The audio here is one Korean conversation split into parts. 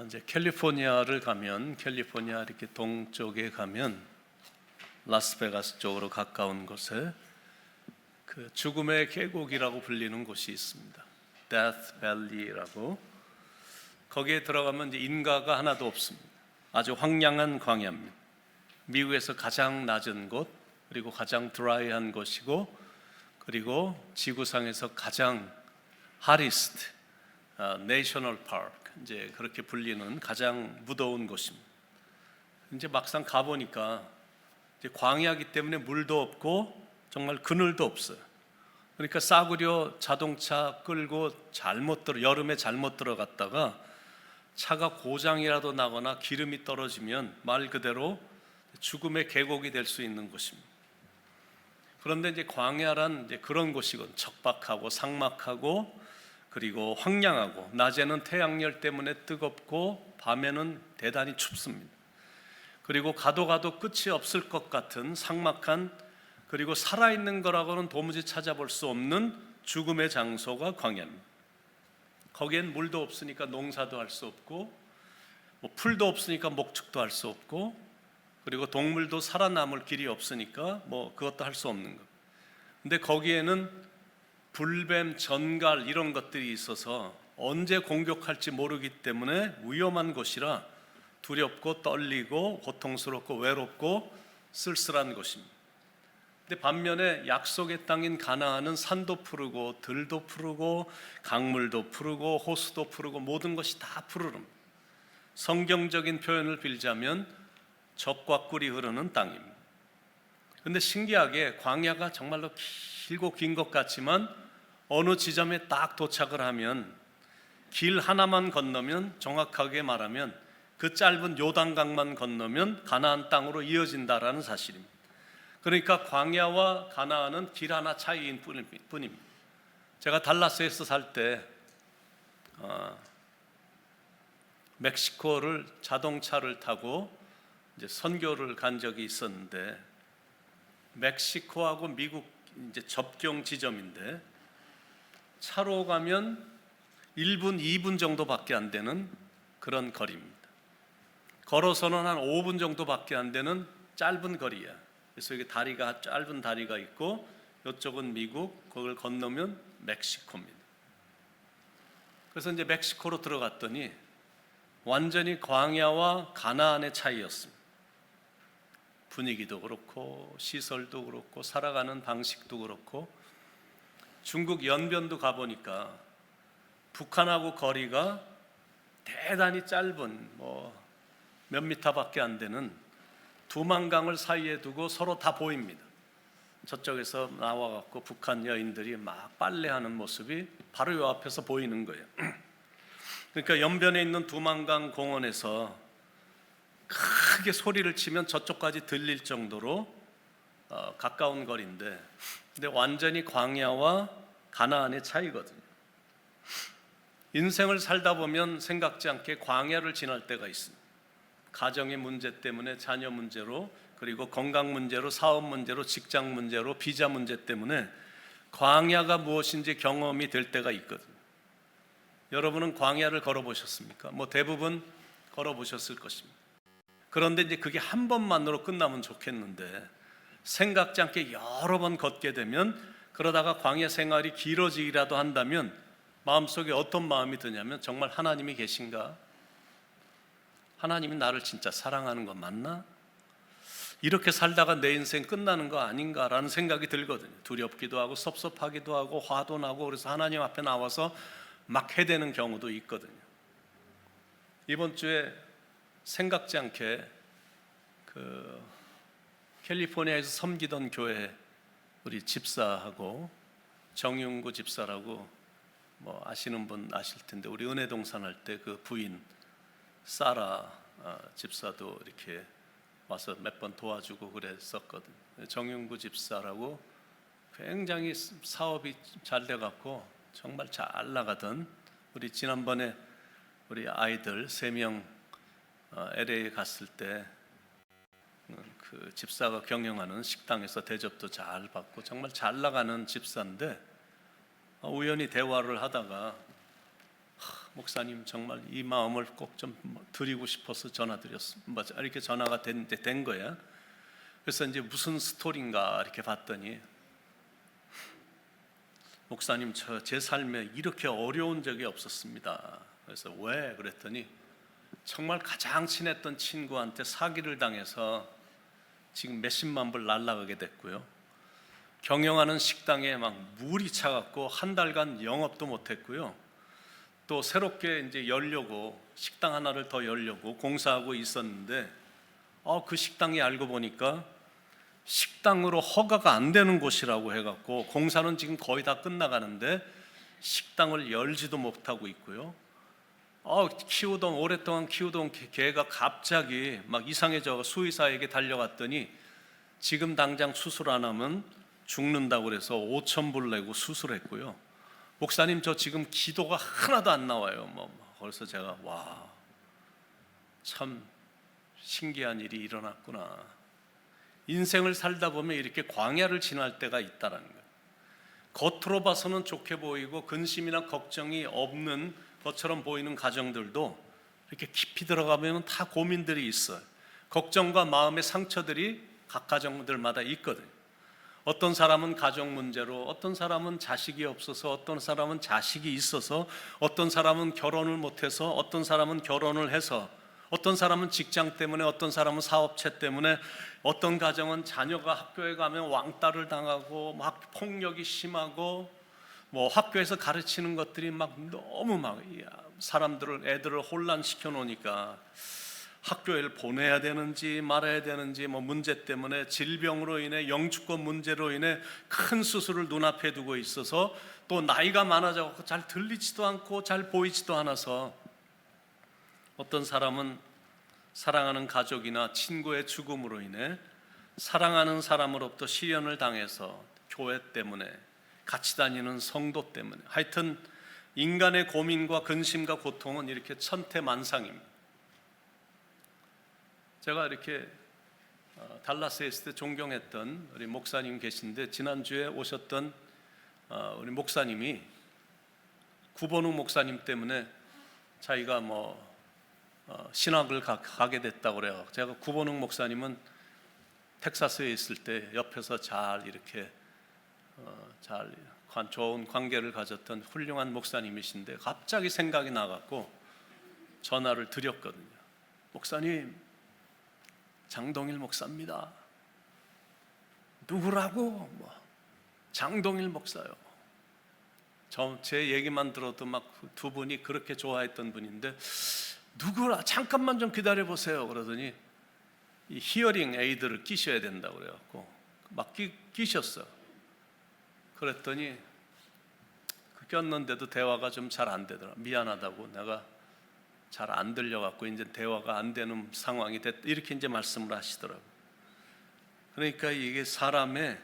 이제 캘리포니아를 가면 캘리포니아 이렇게 동쪽에 가면 라스베가스 쪽으로 가까운 곳에 그 죽음의 계곡이라고 불리는 곳이 있습니다. Death Valley라고. 거기에 들어가면 이제 인가가 하나도 없습니다. 아주 황량한 광야입니다. 미국에서 가장 낮은 곳, 그리고 가장 드라이한 곳이고, 그리고 지구상에서 가장 하리스트 내셔널 파크, 이제 그렇게 불리는 가장 무더운 곳입니다. 이제 막상 가보니까 이제 광야이기 때문에 물도 없고 정말 그늘도 없어요. 그러니까 싸구려 자동차 끌고 여름에 잘못 들어갔다가 차가 고장이라도 나거나 기름이 떨어지면 말 그대로 죽음의 계곡이 될 수 있는 곳입니다. 그런데 이제 광야란 이제 그런 곳이건 척박하고 삭막하고 그리고 황량하고 낮에는 태양열 때문에 뜨겁고 밤에는 대단히 춥습니다. 그리고 가도 끝이 없을 것 같은 삭막한, 그리고 살아있는 거라고는 도무지 찾아볼 수 없는 죽음의 장소가 광야입니다. 거기엔 물도 없으니까 농사도 할 수 없고, 풀도 없으니까 목축도 할 수 없고, 그리고 동물도 살아남을 길이 없으니까 그것도 할 수 없는 것. 근데 거기에는 불뱀, 전갈 이런 것들이 있어서 언제 공격할지 모르기 때문에 위험한 곳이라 두렵고 떨리고 고통스럽고 외롭고 쓸쓸한 곳입니다. 근데 반면에 약속의 땅인 가나안은 산도 푸르고 들도 푸르고 강물도 푸르고 호수도 푸르고 모든 것이 다 푸르릅니다. 성경적인 표현을 빌자면 젖과 꿀이 흐르는 땅입니다. 근데 신기하게 광야가 정말로 길고 긴 것 같지만 어느 지점에 딱 도착을 하면 길 하나만 건너면, 정확하게 말하면 그 짧은 요단강만 건너면 가나안 땅으로 이어진다라는 사실입니다. 그러니까 광야와 가나안은 길 하나 차이인 뿐입니다. 제가 달라스에서 살 때 멕시코를 자동차를 타고 이제 선교를 간 적이 있었는데, 멕시코하고 미국 이제 접경 지점인데 차로 가면 1분, 2분 정도밖에 안 되는 그런 거리입니다. 걸어서는 한 5분 정도밖에 안 되는 짧은 거리야. 그래서 여기 짧은 다리가 있고 이쪽은 미국, 그걸 건너면 멕시코입니다. 그래서 이제 멕시코로 들어갔더니 완전히 광야와 가나안의 차이였습니다. 분위기도 그렇고 시설도 그렇고 살아가는 방식도 그렇고. 중국 연변도 가보니까 북한하고 거리가 대단히 짧은 몇 미터밖에 안 되는 두만강을 사이에 두고 서로 다 보입니다. 저쪽에서 나와갖고 북한 여인들이 막 빨래하는 모습이 바로 요 앞에서 보이는 거예요. 그러니까 연변에 있는 두만강 공원에서 크게 소리를 치면 저쪽까지 들릴 정도로 가까운 거리인데, 근데 완전히 광야와 가나안의 차이거든요. 인생을 살다 보면 생각지 않게 광야를 지날 때가 있습니다. 가정의 문제 때문에, 자녀 문제로, 그리고 건강 문제로, 사업 문제로, 직장 문제로, 비자 문제 때문에 광야가 무엇인지 경험이 될 때가 있거든요. 여러분은 광야를 걸어보셨습니까? 대부분 걸어보셨을 것입니다. 그런데 이제 그게 한 번만으로 끝나면 좋겠는데, 생각지 않게 여러 번 걷게 되면, 그러다가 광야 생활이 길어지기라도 한다면 마음속에 어떤 마음이 드냐면, 정말 하나님이 계신가? 하나님이 나를 진짜 사랑하는 거 맞나? 이렇게 살다가 내 인생 끝나는 거 아닌가라는 생각이 들거든요. 두렵기도 하고 섭섭하기도 하고 화도 나고, 그래서 하나님 앞에 나와서 막 해대는 경우도 있거든요. 이번 주에 생각지 않게 캘리포니아에서 섬기던 교회 우리 집사하고, 정윤구 집사라고 아시는 분 아실 텐데, 우리 은혜동산 할 때 그 부인 사라 집사도 이렇게 와서 몇 번 도와주고 그랬었거든요. 정윤구 집사라고 굉장히 사업이 잘 돼갖고 정말 잘 나가던, 우리 지난번에 우리 아이들 3명 LA 갔을 때 그 집사가 경영하는 식당에서 대접도 잘 받고 정말 잘 나가는 집사인데, 우연히 대화를 하다가 목사님 정말 이 마음을 꼭 좀 드리고 싶어서 전화드렸습니다. 이렇게 전화가 된 거야. 그래서 이제 무슨 스토리인가 이렇게 봤더니, 목사님 제 삶에 이렇게 어려운 적이 없었습니다. 그래서 왜? 그랬더니 정말 가장 친했던 친구한테 사기를 당해서 지금 몇십만 불 날라가게 됐고요. 경영하는 식당에 막 물이 차갖고 한 달간 영업도 못했고요. 또 새롭게 이제 열려고 식당 하나를 더 열려고 공사하고 있었는데 그 식당이 알고 보니까 식당으로 허가가 안 되는 곳이라고 해갖고 공사는 지금 거의 다 끝나가는데 식당을 열지도 못하고 있고요. 오랫동안 키우던 개가 갑자기 막 이상해져 수의사에게 달려갔더니 지금 당장 수술 안 하면 죽는다고 그래서 5,000불 내고 수술했고요. 목사님 저 지금 기도가 하나도 안 나와요. 그래서 제가 참 신기한 일이 일어났구나. 인생을 살다 보면 이렇게 광야를 지날 때가 있다는 거예요. 겉으로 봐서는 좋게 보이고 근심이나 걱정이 없는 것처럼 보이는 가정들도 이렇게 깊이 들어가면 다 고민들이 있어요. 걱정과 마음의 상처들이 각 가정들마다 있거든요. 어떤 사람은 가정 문제로, 어떤 사람은 자식이 없어서, 어떤 사람은 자식이 있어서, 어떤 사람은 결혼을 못해서, 어떤 사람은 결혼을 해서, 어떤 사람은 직장 때문에, 어떤 사람은 사업체 때문에, 어떤 가정은 자녀가 학교에 가면 왕따를 당하고 막 폭력이 심하고 학교에서 가르치는 것들이 너무 애들을 혼란시켜 놓으니까 학교에 보내야 되는지 말아야 되는지 문제 때문에 질병으로 인해 영주권 문제로 인해 큰 수술을 눈앞에 두고 있어서 또 나이가 많아져서 잘 들리지도 않고 잘 보이지도 않아서 어떤 사람은 사랑하는 가족이나 친구의 죽음으로 인해 사랑하는 사람으로부터 시련을 당해서 교회 때문에 같이 다니는 성도 때문에 하여튼 인간의 고민과 근심과 고통은 이렇게 천태만상입니다. 제가 이렇게 달라스에 있을 때 존경했던 우리 목사님 계신데 지난주에 오셨던 우리 목사님이 구본욱 목사님 때문에 자기가 신학을 가게 됐다고 그래요. 제가 구본욱 목사님은 텍사스에 있을 때 옆에서 잘 이렇게 좋은 관계를 가졌던 훌륭한 목사님이신데 갑자기 생각이 나갖고 전화를 드렸거든요. 목사님, 장동일 목사입니다. 누구라고? 장동일 목사요. 제 얘기만 들어도 두 분이 그렇게 좋아했던 분인데 누구라? 잠깐만 좀 기다려 보세요. 그러더니 이 히어링 에이드를 끼셔야 된다고 그래갖고 끼셨어. 그랬더니 꼈는데도 대화가 좀 잘 안 되더라. 미안하다고, 내가 잘 안 들려갖고 이제 대화가 안 되는 상황이 됐다, 이렇게 이제 말씀을 하시더라고요. 그러니까 이게 사람의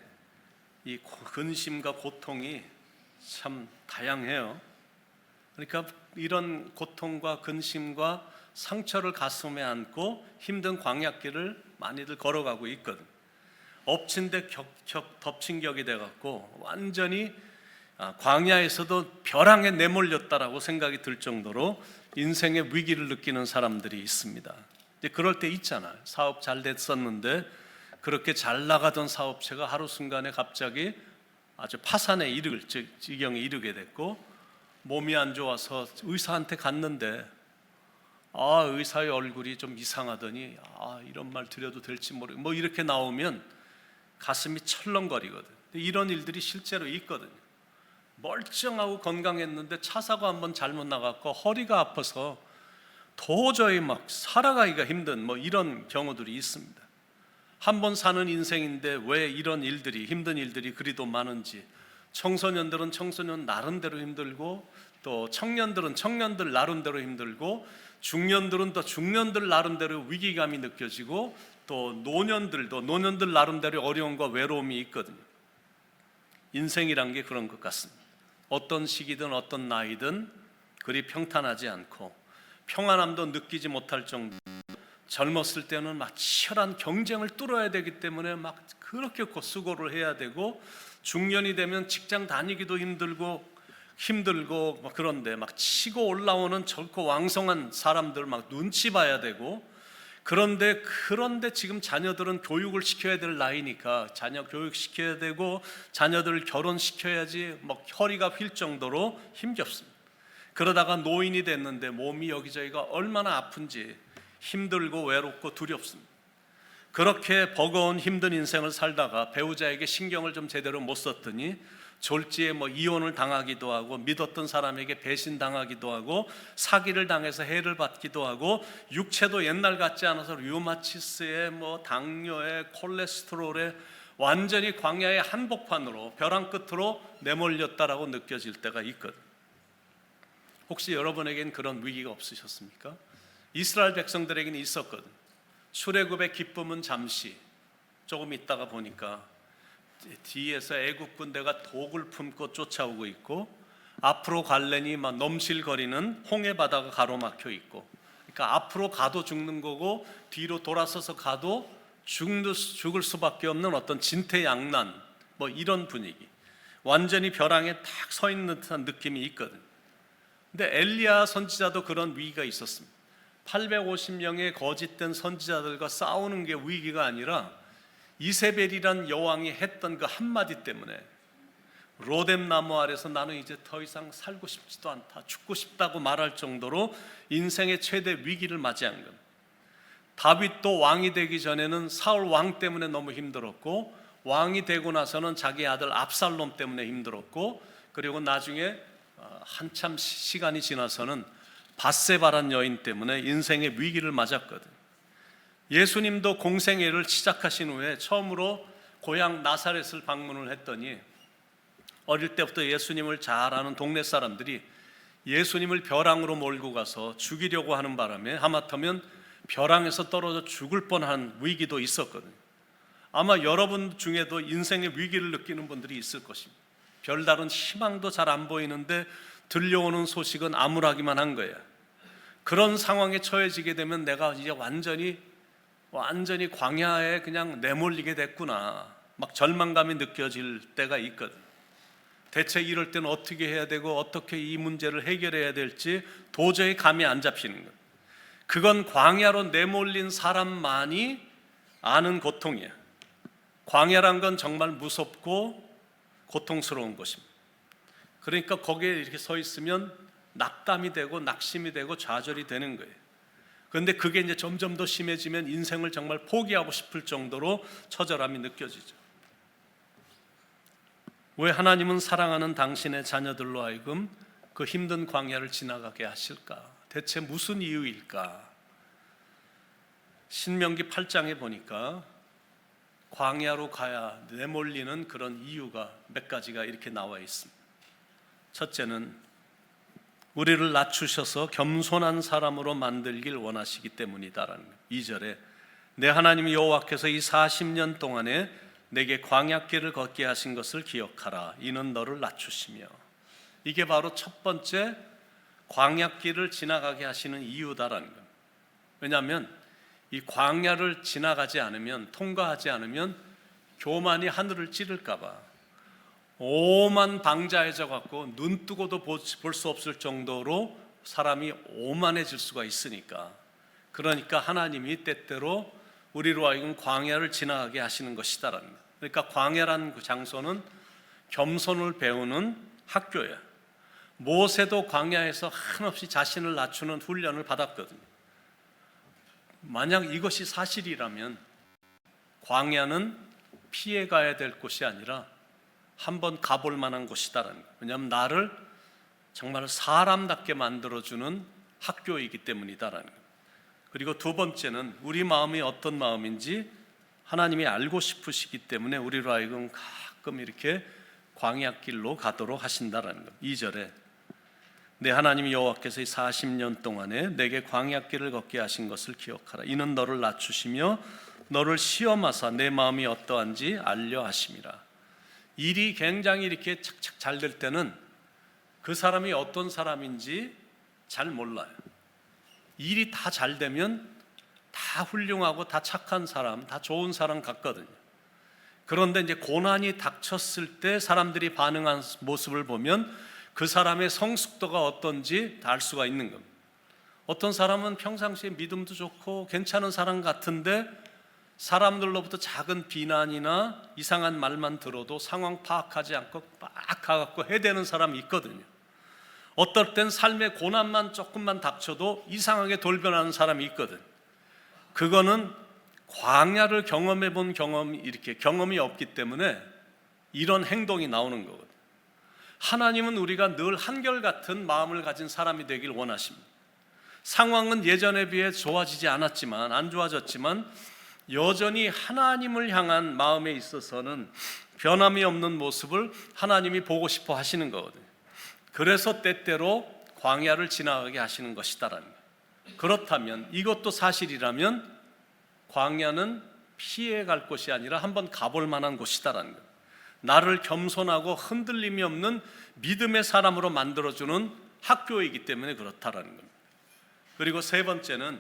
이 근심과 고통이 참 다양해요. 그러니까 이런 고통과 근심과 상처를 가슴에 안고 힘든 광야길을 많이들 걸어가고 있거든. 엎친 데 덮친 격이 돼갖고 완전히 광야에서도 벼랑에 내몰렸다라고 생각이 들 정도로 인생의 위기를 느끼는 사람들이 있습니다. 그럴 때 있잖아요. 사업 잘 됐었는데 그렇게 잘 나가던 사업체가 하루 순간에 갑자기 아주 파산에 이를 지경에 이르게 됐고 몸이 안 좋아서 의사한테 갔는데 의사의 얼굴이 좀 이상하더니 이런 말 드려도 될지 모르고 이렇게 나오면 가슴이 철렁거리거든. 이런 일들이 실제로 있거든요. 멀쩡하고 건강했는데 차 사고 한번 잘못 나갔고 허리가 아파서 도저히 살아가기가 힘든 이런 경우들이 있습니다. 한 번 사는 인생인데 왜 이런 일들이, 힘든 일들이 그리도 많은지, 청소년들은 청소년 나름대로 힘들고 또 청년들은 청년들 나름대로 힘들고 중년들은 또 중년들 나름대로 위기감이 느껴지고 또 노년들도 노년들 나름대로 어려움과 외로움이 있거든요. 인생이란 게 그런 것 같습니다. 어떤 시기든 어떤 나이든 그리 평탄하지 않고 평안함도 느끼지 못할 정도, 젊었을 때는 치열한 경쟁을 뚫어야 되기 때문에 그렇게 수고를 해야 되고 중년이 되면 직장 다니기도 힘들고 힘들고 막 그런데 막 치고 올라오는 젊고 왕성한 사람들 막 눈치 봐야 되고, 그런데 지금 자녀들은 교육을 시켜야 될 나이니까 자녀 교육 시켜야 되고 자녀들 결혼시켜야지 막 허리가 휠 정도로 힘겹습니다. 그러다가 노인이 됐는데 몸이 여기저기가 얼마나 아픈지 힘들고 외롭고 두렵습니다. 그렇게 버거운 힘든 인생을 살다가 배우자에게 신경을 좀 제대로 못 썼더니 졸지에 이혼을 당하기도 하고, 믿었던 사람에게 배신당하기도 하고, 사기를 당해서 해를 받기도 하고, 육체도 옛날 같지 않아서 류마티스에 당뇨에 콜레스테롤에 완전히 광야의 한복판으로 벼랑 끝으로 내몰렸다라고 느껴질 때가 있거든. 혹시 여러분에겐 그런 위기가 없으셨습니까? 이스라엘 백성들에게는 있었거든. 출애굽의 기쁨은 잠시, 조금 있다가 보니까 뒤에서 애국 군대가 독을 품고 쫓아오고 있고, 앞으로 갈래니 막 넘실거리는 홍해 바다가 가로막혀 있고, 그러니까 앞으로 가도 죽는 거고 뒤로 돌아서서 가도 죽을 수밖에 없는 어떤 진퇴양난, 이런 분위기, 완전히 벼랑에 딱 서 있는 듯한 느낌이 있거든. 근데 엘리야 선지자도 그런 위기가 있었습니다. 850명의 거짓된 선지자들과 싸우는 게 위기가 아니라 이세벨이란 여왕이 했던 그 한마디 때문에 로뎀 나무 아래서 나는 이제 더 이상 살고 싶지도 않다, 죽고 싶다고 말할 정도로 인생의 최대 위기를 맞이한 겁니다. 다윗도 왕이 되기 전에는 사울 왕 때문에 너무 힘들었고, 왕이 되고 나서는 자기 아들 압살롬 때문에 힘들었고, 그리고 나중에 한참 시간이 지나서는 밧세바란 여인 때문에 인생의 위기를 맞았거든. 예수님도 공생애를 시작하신 후에 처음으로 고향 나사렛을 방문을 했더니, 어릴 때부터 예수님을 잘 아는 동네 사람들이 예수님을 벼랑으로 몰고 가서 죽이려고 하는 바람에 하마터면 벼랑에서 떨어져 죽을 뻔한 위기도 있었거든요. 아마 여러분 중에도 인생의 위기를 느끼는 분들이 있을 것입니다. 별다른 희망도 잘 안 보이는데 들려오는 소식은 암울하기만 한 거예요. 그런 상황에 처해지게 되면 내가 이제 완전히 광야에 그냥 내몰리게 됐구나, 막 절망감이 느껴질 때가 있거든. 대체 이럴 때는 어떻게 해야 되고 어떻게 이 문제를 해결해야 될지 도저히 감이 안 잡히는 것. 그건 광야로 내몰린 사람만이 아는 고통이야. 광야란 건 정말 무섭고 고통스러운 것입니다. 그러니까 거기에 이렇게 서 있으면 낙담이 되고 낙심이 되고 좌절이 되는 거예요. 그런데 그게 이제 점점 더 심해지면 인생을 정말 포기하고 싶을 정도로 처절함이 느껴지죠. 왜 하나님은 사랑하는 당신의 자녀들로 하여금 그 힘든 광야를 지나가게 하실까? 대체 무슨 이유일까? 신명기 8장에 보니까 광야로 가야 내몰리는 그런 이유가 몇 가지가 이렇게 나와 있습니다. 첫째는 우리를 낮추셔서 겸손한 사람으로 만들길 원하시기 때문이다라는 거예요. 2절에 내 하나님 여호와께서 이 40년 동안에 내게 광야길을 걷게 하신 것을 기억하라. 이는 너를 낮추시며. 이게 바로 첫 번째 광야길을 지나가게 하시는 이유다라는 거예요. 왜냐하면 이 광야를 지나가지 않으면, 통과하지 않으면 교만이 하늘을 찌를까 봐 오만 방자해져 갖고 눈 뜨고도 볼 수 없을 정도로 사람이 오만해질 수가 있으니까, 그러니까 하나님이 때때로 우리로 하여금 광야를 지나가게 하시는 것이다라는 거예요. 그러니까 광야라는 그 장소는 겸손을 배우는 학교야. 모세도 광야에서 한없이 자신을 낮추는 훈련을 받았거든요. 만약 이것이 사실이라면 광야는 피해가야 될 곳이 아니라 한번 가볼 만한 곳이다라는 거예요. 왜냐하면 나를 정말 사람답게 만들어주는 학교이기 때문이다라는 거예요. 그리고 두 번째는 우리 마음이 어떤 마음인지 하나님이 알고 싶으시기 때문에 우리로 하여금 가끔 이렇게 광야길로 가도록 하신다라는 거예요. 2절에 내 하나님 여호와께서 이 40년 동안에 내게 광야길을 걷게 하신 것을 기억하라. 이는 너를 낮추시며 너를 시험하사 내 마음이 어떠한지 알려 하심이라. 일이 굉장히 이렇게 착착 잘 될 때는 그 사람이 어떤 사람인지 잘 몰라요. 일이 다 잘 되면 다 훌륭하고 다 착한 사람, 다 좋은 사람 같거든요. 그런데 이제 고난이 닥쳤을 때 사람들이 반응한 모습을 보면 그 사람의 성숙도가 어떤지 다 알 수가 있는 겁니다. 어떤 사람은 평상시에 믿음도 좋고 괜찮은 사람 같은데 사람들로부터 작은 비난이나 이상한 말만 들어도 상황 파악하지 않고 막 가갖고 해대는 사람이 있거든요. 어떨 땐 삶의 고난만 조금만 닥쳐도 이상하게 돌변하는 사람이 있거든. 그거는 광야를 경험해 본 경험이 없기 때문에 이런 행동이 나오는 거거든. 하나님은 우리가 늘 한결같은 마음을 가진 사람이 되길 원하십니다. 상황은 예전에 비해 좋아지지 않았지만, 안 좋아졌지만 여전히 하나님을 향한 마음에 있어서는 변함이 없는 모습을 하나님이 보고 싶어 하시는 거거든요. 그래서 때때로 광야를 지나가게 하시는 것이다라는 거예요. 그렇다면, 이것도 사실이라면 광야는 피해갈 곳이 아니라 한번 가볼 만한 곳이다라는 거예요. 나를 겸손하고 흔들림이 없는 믿음의 사람으로 만들어주는 학교이기 때문에 그렇다라는 겁니다. 그리고 세 번째는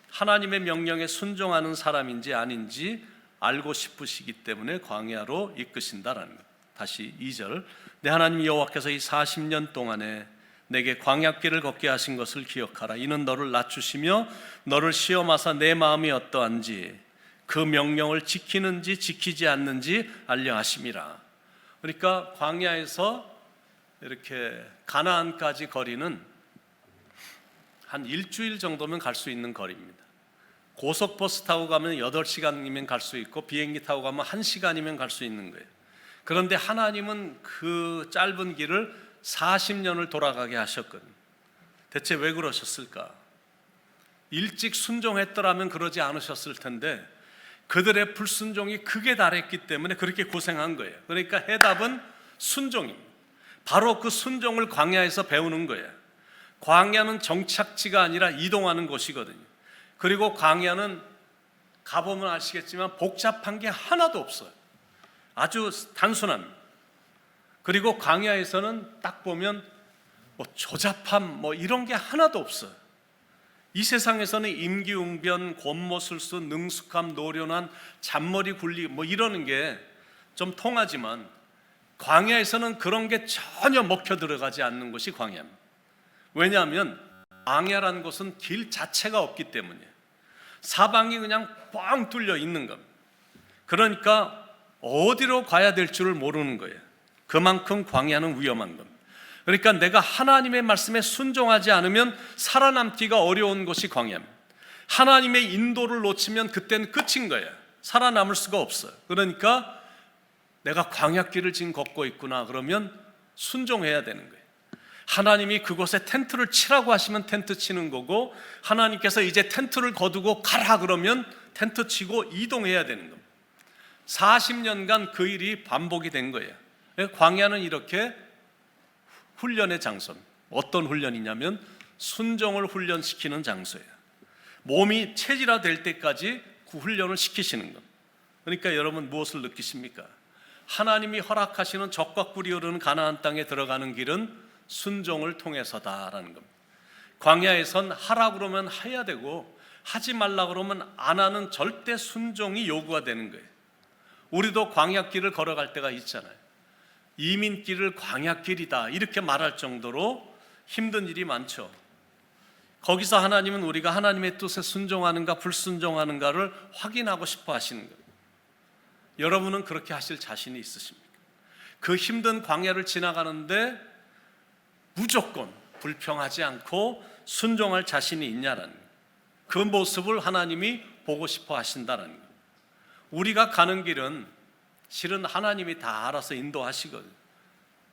하나님의 명령에 순종하는 사람인지 아닌지 알고 싶으시기 때문에 광야로 이끄신다라는 것. 다시 2절, 내 하나님 여호와께서 이 40년 동안에 내게 광야길을 걷게 하신 것을 기억하라. 이는 너를 낮추시며 너를 시험하사 내 마음이 어떠한지 그 명령을 지키는지 지키지 않는지 알려 하심이라. 그러니까 광야에서 이렇게 가나안까지 거리는 한 일주일 정도면 갈 수 있는 거리입니다. 고속버스 타고 가면 8시간이면 갈 수 있고 비행기 타고 가면 1시간이면 갈 수 있는 거예요. 그런데 하나님은 그 짧은 길을 40년을 돌아가게 하셨거든요. 대체 왜 그러셨을까? 일찍 순종했더라면 그러지 않으셨을 텐데 그들의 불순종이 극에 달했기 때문에 그렇게 고생한 거예요. 그러니까 해답은 순종입니다. 바로 그 순종을 광야에서 배우는 거예요. 광야는 정착지가 아니라 이동하는 곳이거든요. 그리고 광야는 가보면 아시겠지만 복잡한 게 하나도 없어요. 아주 단순합니다. 그리고 광야에서는 딱 보면 조잡함 이런 게 하나도 없어요. 이 세상에서는 임기응변, 권모술수, 능숙함, 노련한, 잔머리 굴리 이러는 게 좀 통하지만 광야에서는 그런 게 전혀 먹혀 들어가지 않는 것이 광야입니다. 왜냐하면 광야라는 것은 길 자체가 없기 때문이에요. 사방이 그냥 뻥 뚫려 있는 겁니다. 그러니까 어디로 가야 될 줄을 모르는 거예요. 그만큼 광야는 위험한 겁니다. 그러니까 내가 하나님의 말씀에 순종하지 않으면 살아남기가 어려운 것이 광야입니다. 하나님의 인도를 놓치면 그때는 끝인 거예요. 살아남을 수가 없어요. 그러니까 내가 광야길을 지금 걷고 있구나 그러면 순종해야 되는 거예요. 하나님이 그곳에 텐트를 치라고 하시면 텐트 치는 거고, 하나님께서 이제 텐트를 거두고 가라 그러면 텐트 치고 이동해야 되는 겁니다. 40년간 그 일이 반복이 된 거예요. 광야는 이렇게 훈련의 장소입니다. 어떤 훈련이냐면 순종을 훈련시키는 장소예요. 몸이 체질화될 때까지 그 훈련을 시키시는 겁니다. 그러니까 여러분 무엇을 느끼십니까? 하나님이 허락하시는 적과 꿀이 흐르는 가나안 땅에 들어가는 길은 순종을 통해서다라는 겁니다. 광야에선 하라 그러면 해야 되고 하지 말라 그러면 안 하는 절대 순종이 요구가 되는 거예요. 우리도 광야길을 걸어갈 때가 있잖아요. 이민길을 광야길이다 이렇게 말할 정도로 힘든 일이 많죠. 거기서 하나님은 우리가 하나님의 뜻에 순종하는가 불순종하는가를 확인하고 싶어 하시는 거예요. 여러분은 그렇게 하실 자신이 있으십니까? 그 힘든 광야를 지나가는데 무조건 불평하지 않고 순종할 자신이 있냐라는 거예요. 그 모습을 하나님이 보고 싶어 하신다는 거예요. 우리가 가는 길은 실은 하나님이 다 알아서 인도하시거든요.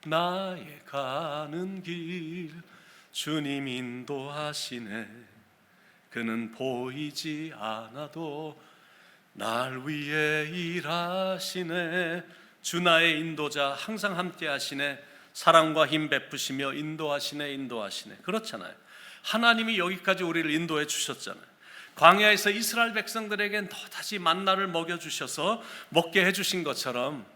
나의 가는 길 주님 인도하시네. 그는 보이지 않아도 날 위해 일하시네. 주 나의 인도자 항상 함께 하시네. 사랑과 힘 베푸시며 인도하시네. 그렇잖아요. 하나님이 여기까지 우리를 인도해 주셨잖아요. 광야에서 이스라엘 백성들에게 또다시 만나를 먹여주셔서 먹게 해주신 것처럼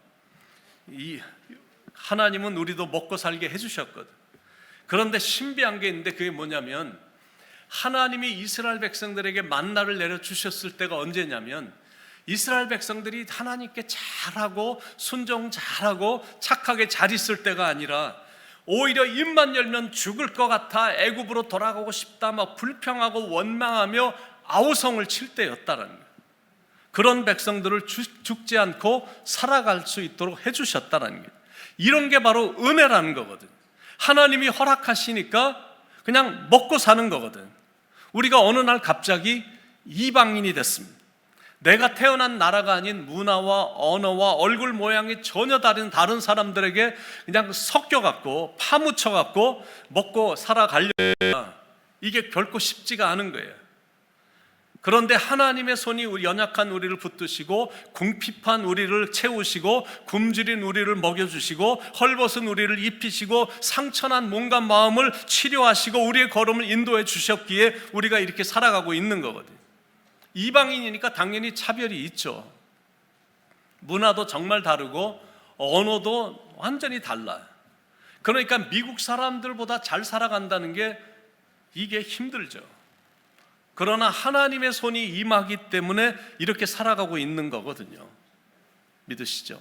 하나님은 우리도 먹고 살게 해주셨거든. 그런데 신비한 게 있는데 그게 뭐냐면 하나님이 이스라엘 백성들에게 만나를 내려주셨을 때가 언제냐면 이스라엘 백성들이 하나님께 잘하고 순종 잘하고 착하게 잘 있을 때가 아니라 오히려 입만 열면 죽을 것 같아 애굽으로 돌아가고 싶다 막 불평하고 원망하며 아우성을 칠 때였다는 거예요. 그런 백성들을 죽지 않고 살아갈 수 있도록 해주셨다는 거예요. 이런 게 바로 은혜라는 거거든. 하나님이 허락하시니까 그냥 먹고 사는 거거든. 우리가 어느 날 갑자기 이방인이 됐습니다. 내가 태어난 나라가 아닌 문화와 언어와 얼굴 모양이 전혀 다른 사람들에게 그냥 섞여갖고 파묻혀갖고 먹고 살아가려고, 이게 결코 쉽지가 않은 거예요. 그런데 하나님의 손이 연약한 우리를 붙드시고 궁핍한 우리를 채우시고 굶주린 우리를 먹여주시고 헐벗은 우리를 입히시고 상처난 몸과 마음을 치료하시고 우리의 걸음을 인도해 주셨기에 우리가 이렇게 살아가고 있는 거거든요. 이방인이니까 당연히 차별이 있죠. 문화도 정말 다르고 언어도 완전히 달라요. 그러니까 미국 사람들보다 잘 살아간다는 게 이게 힘들죠. 그러나 하나님의 손이 임하기 때문에 이렇게 살아가고 있는 거거든요. 믿으시죠?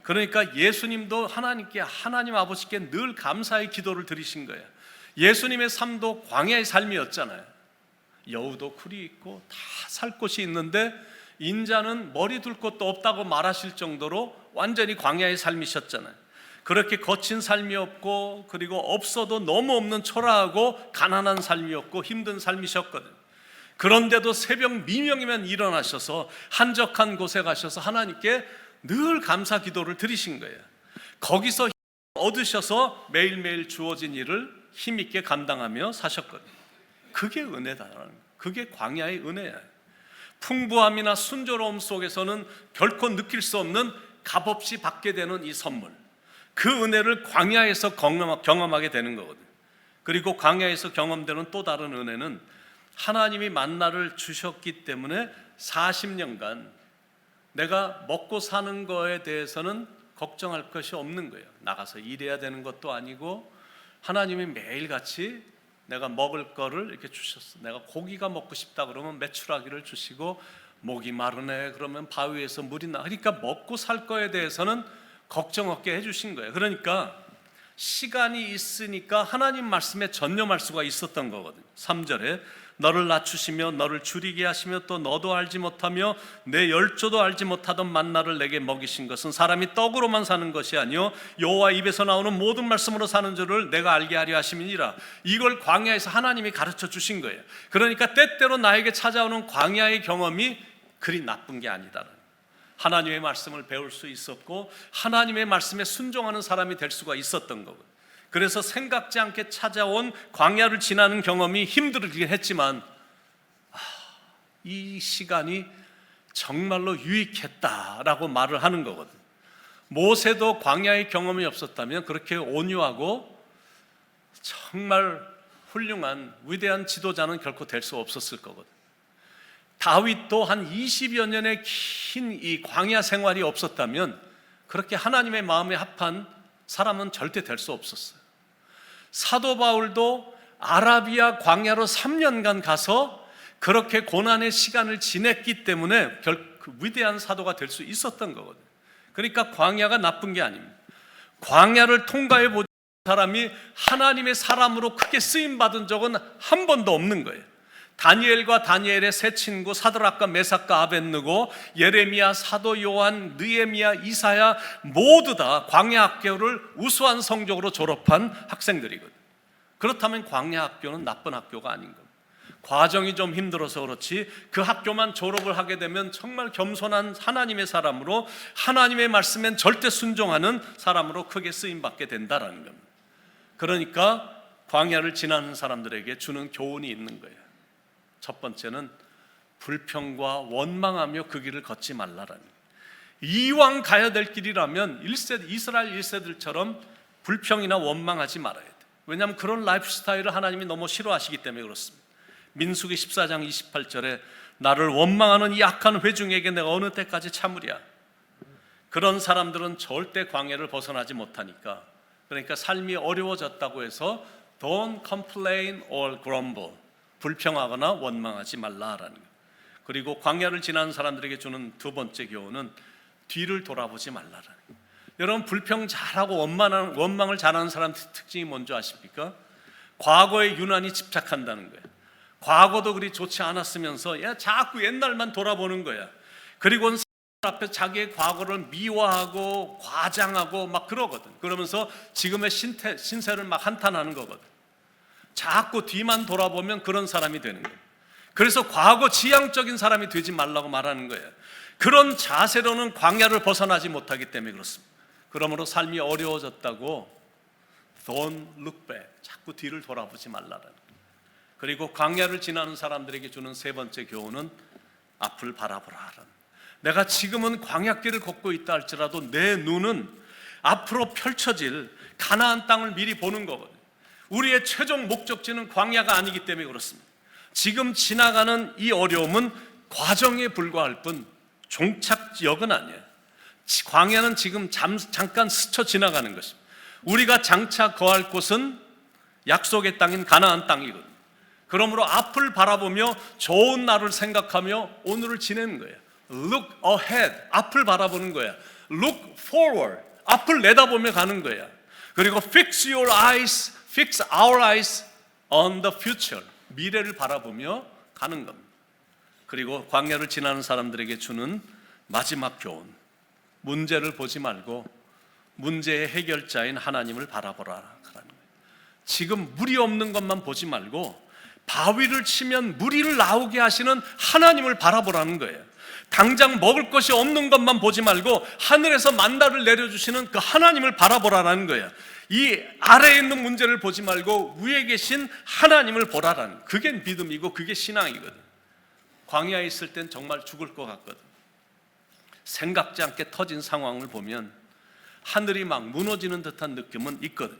그러니까 예수님도 하나님 아버지께 늘 감사의 기도를 드리신 거예요. 예수님의 삶도 광야의 삶이었잖아요. 여우도 쿨이 있고 다 살 곳이 있는데 인자는 머리 둘 곳도 없다고 말하실 정도로 완전히 광야의 삶이셨잖아요. 그렇게 거친 삶이 없고 그리고 없어도 너무 없는 초라하고 가난한 삶이었고 힘든 삶이셨거든요. 그런데도 새벽 미명이면 일어나셔서 한적한 곳에 가셔서 하나님께 늘 감사 기도를 드리신 거예요. 거기서 얻으셔서 매일매일 주어진 일을 힘있게 감당하며 사셨거든요. 그게 은혜다라는 거예요. 그게 광야의 은혜예요. 풍부함이나 순조로움 속에서는 결코 느낄 수 없는 값없이 받게 되는 이 선물, 그 은혜를 광야에서 경험하게 되는 거거든요. 그리고 광야에서 경험되는 또 다른 은혜는 하나님이 만나를 주셨기 때문에 40년간 내가 먹고 사는 거에 대해서는 걱정할 것이 없는 거예요. 나가서 일해야 되는 것도 아니고 하나님이 매일같이 내가 먹을 거를 이렇게 주셨어. 내가 고기가 먹고 싶다 그러면 메추라기를 주시고, 목이 마르네 그러면 바위에서 물이 나. 그러니까 먹고 살 거에 대해서는 걱정 없게 해주신 거예요. 그러니까 시간이 있으니까 하나님 말씀에 전념할 수가 있었던 거거든요. 3절에 너를 낮추시며 너를 줄이게 하시며 또 너도 알지 못하며 내 열조도 알지 못하던 만나를 내게 먹이신 것은 사람이 떡으로만 사는 것이 아니요 여호와 입에서 나오는 모든 말씀으로 사는 줄을 내가 알게 하려 하심이니라. 이걸 광야에서 하나님이 가르쳐 주신 거예요. 그러니까 때때로 나에게 찾아오는 광야의 경험이 그리 나쁜 게 아니다. 하나님의 말씀을 배울 수 있었고 하나님의 말씀에 순종하는 사람이 될 수가 있었던 거고, 그래서 생각지 않게 찾아온 광야를 지나는 경험이 힘들긴 했지만 이 시간이 정말로 유익했다라고 말을 하는 거거든요. 모세도 광야의 경험이 없었다면 그렇게 온유하고 정말 훌륭한 위대한 지도자는 결코 될 수 없었을 거거든요. 다윗도 한 20여 년의 긴 이 광야 생활이 없었다면 그렇게 하나님의 마음에 합한 사람은 절대 될 수 없었어요. 사도 바울도 아라비아 광야로 3년간 가서 그렇게 고난의 시간을 지냈기 때문에 위대한 사도가 될 수 있었던 거거든요. 그러니까 광야가 나쁜 게 아닙니다. 광야를 통과해 본 사람이 하나님의 사람으로 크게 쓰임받은 적은 한 번도 없는 거예요. 다니엘과 다니엘의 세 친구 사드락과 메삭과 아벳느고, 예레미야, 사도 요한, 느헤미야, 이사야 모두 다 광야 학교를 우수한 성적으로 졸업한 학생들이거든요. 그렇다면 광야 학교는 나쁜 학교가 아닌 겁니다. 과정이 좀 힘들어서 그렇지 그 학교만 졸업을 하게 되면 정말 겸손한 하나님의 사람으로 하나님의 말씀엔 절대 순종하는 사람으로 크게 쓰임받게 된다라는 겁니다. 그러니까 광야를 지나는 사람들에게 주는 교훈이 있는 거예요. 첫 번째는 불평과 원망하며 그 길을 걷지 말라라는 거예요. 이왕 가야 될 길이라면 이스라엘 1세들처럼 불평이나 원망하지 말아야 돼요. 왜냐하면 그런 라이프 스타일을 하나님이 너무 싫어하시기 때문에 그렇습니다. 민수기 14장 28절에 나를 원망하는 이 악한 회중에게 내가 어느 때까지 참으랴. 그런 사람들은 절대 광야를 벗어나지 못하니까, 그러니까 삶이 어려워졌다고 해서 Don't complain or grumble, 불평하거나 원망하지 말라라는 거예요. 그리고 광야를 지나는 사람들에게 주는 두 번째 교훈은 뒤를 돌아보지 말라라는 거예요. 여러분, 불평 잘하고 원망을 잘하는 사람 특징이 뭔지 아십니까? 과거에 유난히 집착한다는 거예요. 과거도 그리 좋지 않았으면서 자꾸 옛날만 돌아보는 거야. 그리고는 사람 앞에 자기의 과거를 미화하고 과장하고 막 그러거든. 그러면서 지금의 신세를 막 한탄하는 거거든. 자꾸 뒤만 돌아보면 그런 사람이 되는 거예요. 그래서 과거 지향적인 사람이 되지 말라고 말하는 거예요. 그런 자세로는 광야를 벗어나지 못하기 때문에 그렇습니다. 그러므로 삶이 어려워졌다고 Don't look back, 자꾸 뒤를 돌아보지 말라는 거예요. 그리고 광야를 지나는 사람들에게 주는 세 번째 교훈은 앞을 바라보라. 내가 지금은 광야길을 걷고 있다 할지라도 내 눈은 앞으로 펼쳐질 가나안 땅을 미리 보는 거거든요. 우리의 최종 목적지는 광야가 아니기 때문에 그렇습니다. 지금 지나가는 이 어려움은 과정에 불과할 뿐 종착역은 아니에요. 광야는 지금 잠깐 스쳐 지나가는 것입니다. 우리가 장차 거할 곳은 약속의 땅인 가나안 땅이거든요. 그러므로 앞을 바라보며 좋은 날을 생각하며 오늘을 지내는 거예요. Look ahead, 앞을 바라보는 거야. Look forward, 앞을 내다보며 가는 거야. 그리고 fix our eyes on the future, 미래를 바라보며 가는 겁니다. 그리고 광야를 지나는 사람들에게 주는 마지막 교훈, 문제를 보지 말고 문제의 해결자인 하나님을 바라보라라는 거예요. 지금 물이 없는 것만 보지 말고 바위를 치면 물이 나오게 하시는 하나님을 바라보라는 거예요. 당장 먹을 것이 없는 것만 보지 말고 하늘에서 만나를 내려주시는 그 하나님을 바라보라는 거예요. 이 아래에 있는 문제를 보지 말고 위에 계신 하나님을 보라라는, 그게 믿음이고 그게 신앙이거든. 광야에 있을 땐 정말 죽을 것 같거든. 생각지 않게 터진 상황을 보면 하늘이 막 무너지는 듯한 느낌은 있거든.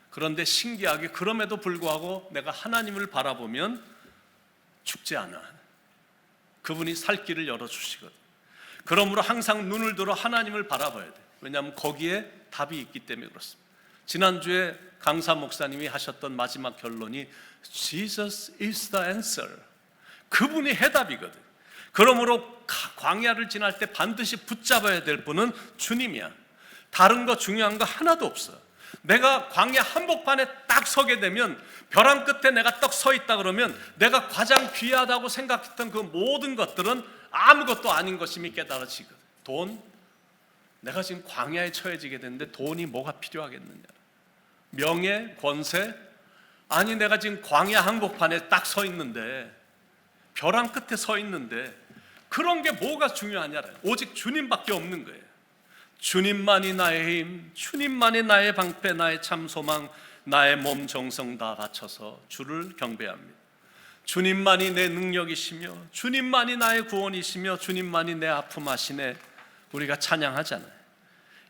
그런데 신기하게 그럼에도 불구하고 내가 하나님을 바라보면 죽지 않아. 그분이 살 길을 열어주시거든. 그러므로 항상 눈을 들어 하나님을 바라봐야 돼. 왜냐하면 거기에 답이 있기 때문에 그렇습니다. 지난주에 강사 목사님이 하셨던 마지막 결론이 Jesus is the answer. 그분이 해답이거든. 그러므로 광야를 지날 때 반드시 붙잡아야 될 분은 주님이야. 다른 거 중요한 거 하나도 없어. 내가 광야 한복판에 딱 서게 되면, 벼랑 끝에 내가 딱 서 있다 그러면 내가 가장 귀하다고 생각했던 그 모든 것들은 아무것도 아닌 것임이 깨달아지거든. 돈, 내가 지금 광야에 처해지게 됐는데 돈이 뭐가 필요하겠느냐. 명예, 권세, 아니 내가 지금 광야 한복판에 딱 서 있는데, 벼랑 끝에 서 있는데 그런 게 뭐가 중요하냐. 오직 주님밖에 없는 거예요. 주님만이 나의 힘, 주님만이 나의 방패, 나의 참 소망, 나의 몸 정성 다 바쳐서 주를 경배합니다. 주님만이 내 능력이시며 주님만이 나의 구원이시며 주님만이 내 아픔 아시네. 우리가 찬양하잖아요.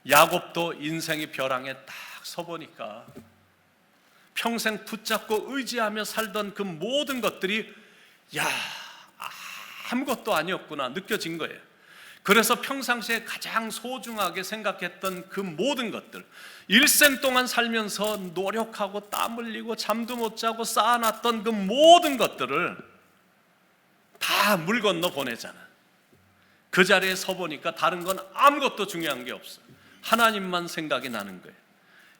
야곱도 인생의 벼랑에 딱 서보니까 평생 붙잡고 의지하며 살던 그 모든 것들이 아무것도 아니었구나 느껴진 거예요. 그래서 평상시에 가장 소중하게 생각했던 그 모든 것들, 일생 동안 살면서 노력하고 땀 흘리고 잠도 못 자고 쌓아놨던 그 모든 것들을 다 물 건너 보내잖아. 그 자리에 서보니까 다른 건 아무것도 중요한 게 없어. 하나님만 생각이 나는 거예요.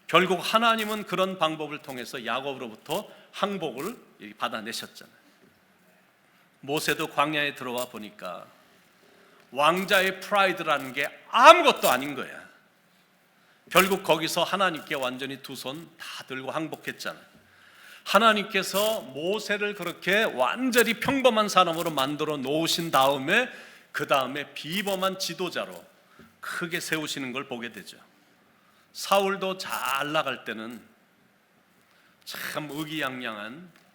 결국 하나님은 그런 방법을 통해서 야곱으로부터 항복을 받아내셨잖아요. 모세도 광야에 들어와 보니까 왕자의 프라이드라는 게 아무것도 아닌 거야. 결국 거기서 하나님께 완전히 두 손 다 들고 항복했잖아요. 하나님께서 모세를 그렇게 완전히 평범한 사람으로 만들어 놓으신 다음에 그 다음에 비범한 지도자로 크게 세우시는 걸 보게 되죠. 사울도 잘 나갈 때는 참 의기양양한,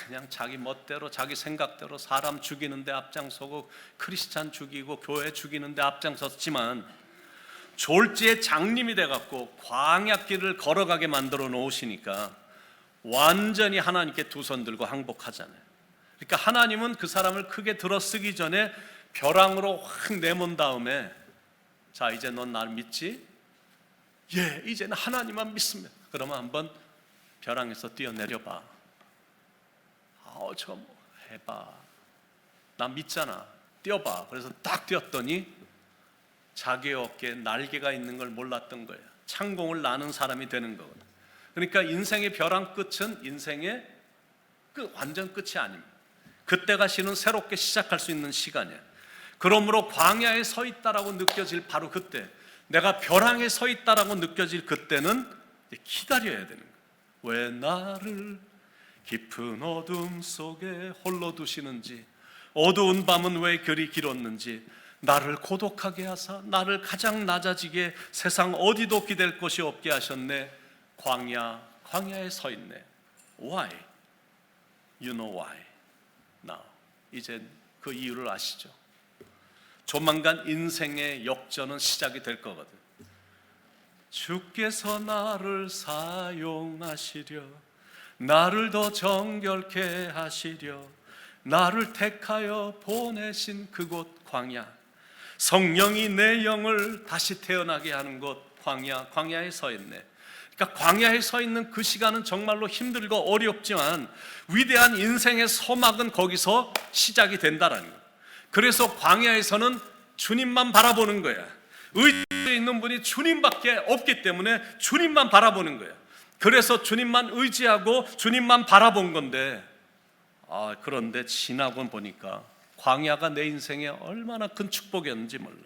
그냥 자기 멋대로 자기 생각대로 사람 죽이는데 앞장서고 크리스찬 죽이고 교회 죽이는데 앞장섰지만, 졸지에 장님이 돼갖고 광야길을 걸어가게 만들어 놓으시니까 완전히 하나님께 두 손 들고 항복하잖아요. 그러니까 하나님은 그 사람을 크게 들어쓰기 전에 벼랑으로 확 내몬 다음에, 자 이제 넌 날 믿지? 예, 이제는 하나님만 믿습니다. 그러면 한번 벼랑에서 뛰어내려봐. 저 뭐 해봐. 나 믿잖아. 뛰어봐. 그래서 딱 뛰었더니 자기 어깨에 날개가 있는 걸 몰랐던 거예요. 창공을 나는 사람이 되는 거거든요. 그러니까 인생의 벼랑 끝은 인생의 완전 끝이 아닙니다. 그때가 실은 새롭게 시작할 수 있는 시간이에요. 그러므로 광야에 서 있다라고 느껴질 바로 그때, 내가 벼랑에 서 있다라고 느껴질 그때는 기다려야 되는 거예요. 왜 나를 깊은 어둠 속에 홀로 두시는지, 어두운 밤은 왜 그리 길었는지, 나를 고독하게 하사 나를 가장 낮아지게 세상 어디도 기댈 곳이 없게 하셨네. 광야에 서 있네. Why? You know why? Now. 이제 그 이유를 아시죠? 조만간 인생의 역전은 시작이 될 거거든. 주께서 나를 사용하시려, 나를 더 정결케 하시려, 나를 택하여 보내신 그곳 광야, 성령이 내 영을 다시 태어나게 하는 곳 광야에 서 있네. 그러니까 광야에 서 있는 그 시간은 정말로 힘들고 어렵지만 위대한 인생의 서막은 거기서 시작이 된다라는 거예요. 그래서 광야에서는 주님만 바라보는 거야. 의지에 있는 분이 주님밖에 없기 때문에 주님만 바라보는 거야. 그래서 주님만 의지하고 주님만 바라본 건데, 그런데 지나고 보니까 광야가 내 인생에 얼마나 큰 축복이었는지 몰라.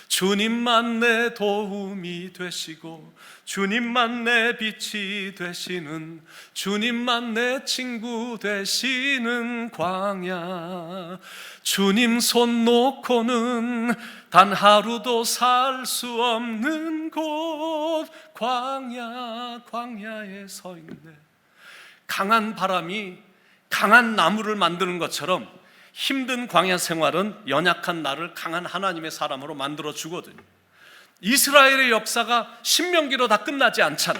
주님만 내 도움이 되시고, 주님만 내 빛이 되시는, 주님만 내 친구 되시는 광야. 주님 손 놓고는 단 하루도 살 수 없는 곳 광야에 서 있네. 강한 바람이 강한 나무를 만드는 것처럼 힘든 광야 생활은 연약한 나를 강한 하나님의 사람으로 만들어 주거든요. 이스라엘의 역사가 신명기로 다 끝나지 않잖아.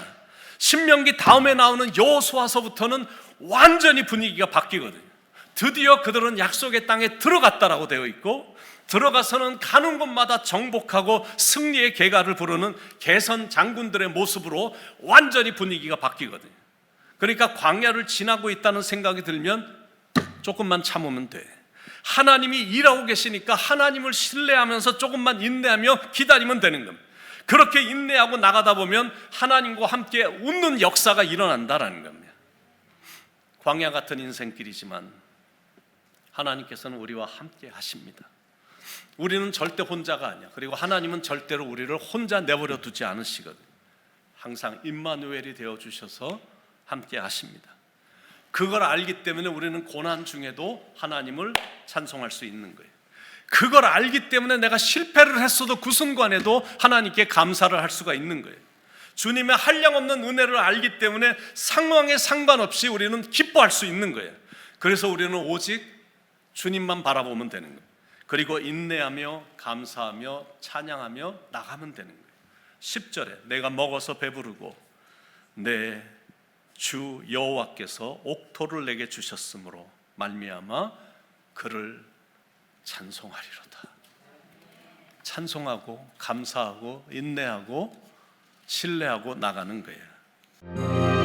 신명기 다음에 나오는 여호수아서부터는 완전히 분위기가 바뀌거든요. 드디어 그들은 약속의 땅에 들어갔다라고 되어 있고, 들어가서는 가는 곳마다 정복하고 승리의 계가를 부르는 개선 장군들의 모습으로 완전히 분위기가 바뀌거든요. 그러니까 광야를 지나고 있다는 생각이 들면 조금만 참으면 돼. 하나님이 일하고 계시니까 하나님을 신뢰하면서 조금만 인내하며 기다리면 되는 겁니다. 그렇게 인내하고 나가다 보면 하나님과 함께 웃는 역사가 일어난다라는 겁니다. 광야 같은 인생길이지만 하나님께서는 우리와 함께 하십니다. 우리는 절대 혼자가 아니야. 그리고 하나님은 절대로 우리를 혼자 내버려 두지 않으시거든요. 항상 임마누엘이 되어주셔서 함께 하십니다. 그걸 알기 때문에 우리는 고난 중에도 하나님을 찬송할 수 있는 거예요. 그걸 알기 때문에 내가 실패를 했어도 그 순간에도 하나님께 감사를 할 수가 있는 거예요. 주님의 한량없는 은혜를 알기 때문에 상황에 상관없이 우리는 기뻐할 수 있는 거예요. 그래서 우리는 오직 주님만 바라보면 되는 거예요. 그리고 인내하며 감사하며 찬양하며 나가면 되는 거예요. 10절에 내가 먹어서 배부르고 내 주 여호와께서 옥토를 내게 주셨으므로 말미암아 그를 찬송하리로다. 찬송하고 감사하고 인내하고 신뢰하고 나가는 거예요.